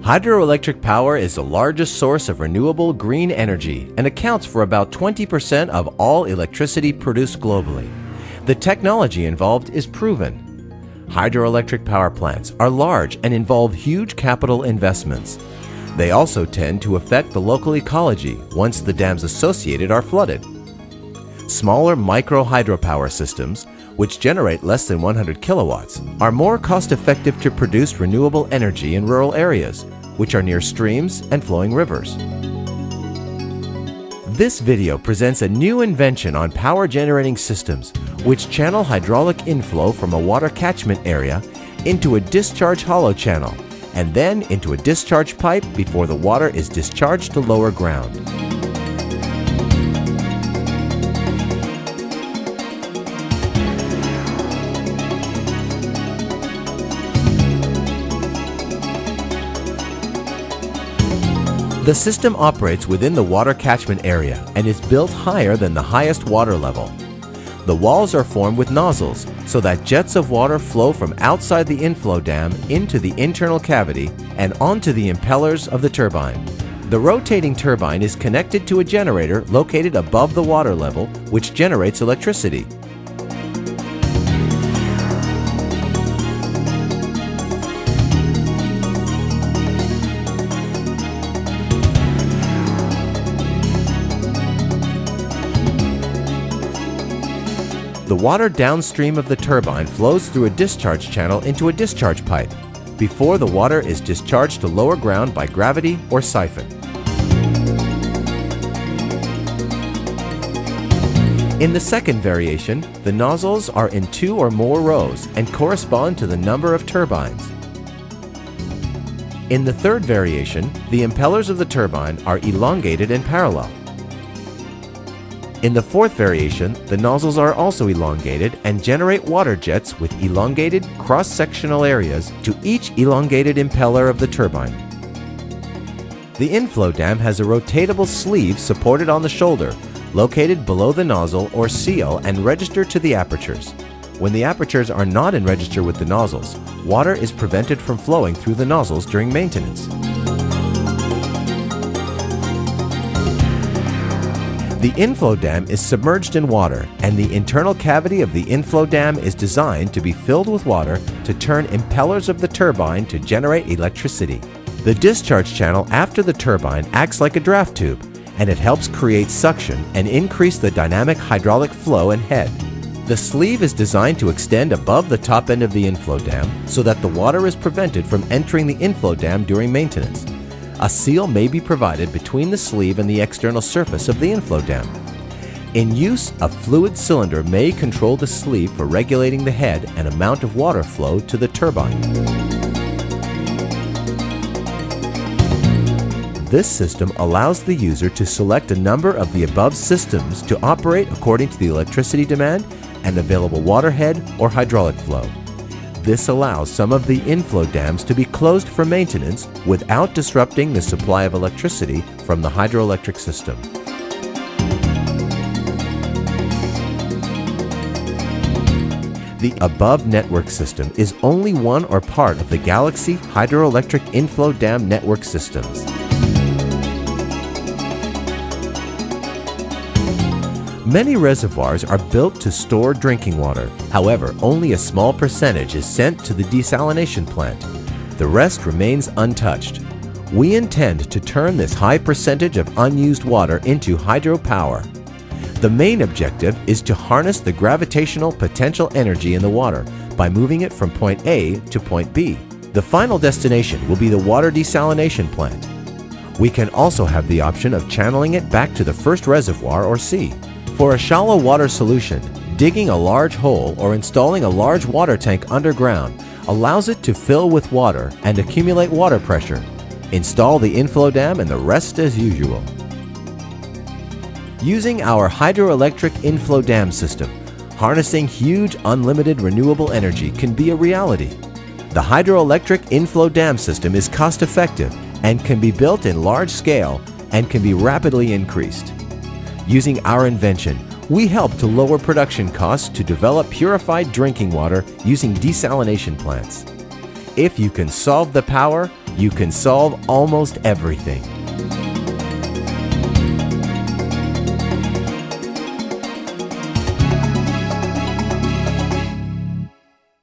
Hydroelectric power is the largest source of renewable green energy and accounts for about 20% of all electricity produced globally. The technology involved is proven. Hydroelectric power plants are large and involve huge capital investments. They also tend to affect the local ecology once the dams associated are flooded. Smaller micro hydropower systems, which generate less than 100 kilowatts, are more cost-effective to produce renewable energy in rural areas, which are near streams and flowing rivers. This video presents a new invention on power generating systems which channel hydraulic inflow from a water catchment area into a discharge hollow channel and then into a discharge pipe before the water is discharged to lower ground. The system operates within the water catchment area and is built higher than the highest water level. The walls are formed with nozzles so that jets of water flow from outside the inflow dam into the internal cavity and onto the impellers of the turbine. The rotating turbine is connected to a generator located above the water level, which generates electricity. The water downstream of the turbine flows through a discharge channel into a discharge pipe before the water is discharged to lower ground by gravity or siphon. In the second variation, the nozzles are in 2 or more rows and correspond to the number of turbines. In the third variation, the impellers of the turbine are elongated and parallel. In the fourth variation, the nozzles are also elongated and generate water jets with elongated cross-sectional areas to each elongated impeller of the turbine. The inflow dam has a rotatable sleeve supported on the shoulder, located below the nozzle or seal and registered to the apertures. When the apertures are not in register with the nozzles, water is prevented from flowing through the nozzles during maintenance. The inflow dam is submerged in water, and the internal cavity of the inflow dam is designed to be filled with water to turn impellers of the turbine to generate electricity. The discharge channel after the turbine acts like a draft tube, and it helps create suction and increase the dynamic hydraulic flow and head. The sleeve is designed to extend above the top end of the inflow dam so that the water is prevented from entering the inflow dam during maintenance. A seal may be provided between the sleeve and the external surface of the inflow dam. In use, a fluid cylinder may control the sleeve for regulating the head and amount of water flow to the turbine. This system allows the user to select a number of the above systems to operate according to the electricity demand and available water head or hydraulic flow. This allows some of the inflow dams to be closed for maintenance without disrupting the supply of electricity from the hydroelectric system. The above network system is only one or part of the Galaxy Hydroelectric Inflow Dam network systems. Many reservoirs are built to store drinking water. However, only a small percentage is sent to the desalination plant. The rest remains untouched. We intend to turn this high percentage of unused water into hydropower. The main objective is to harness the gravitational potential energy in the water by moving it from point A to point B. The final destination will be the water desalination plant. We can also have the option of channeling it back to the first reservoir or sea. For a shallow water solution, digging a large hole or installing a large water tank underground allows it to fill with water and accumulate water pressure. Install the inflow dam and the rest as usual. Using our hydroelectric inflow dam system, harnessing huge unlimited renewable energy can be a reality. The hydroelectric inflow dam system is cost-effective and can be built in large scale and can be rapidly increased. Using our invention, we help to lower production costs to develop purified drinking water using desalination plants. If you can solve the power, you can solve almost everything.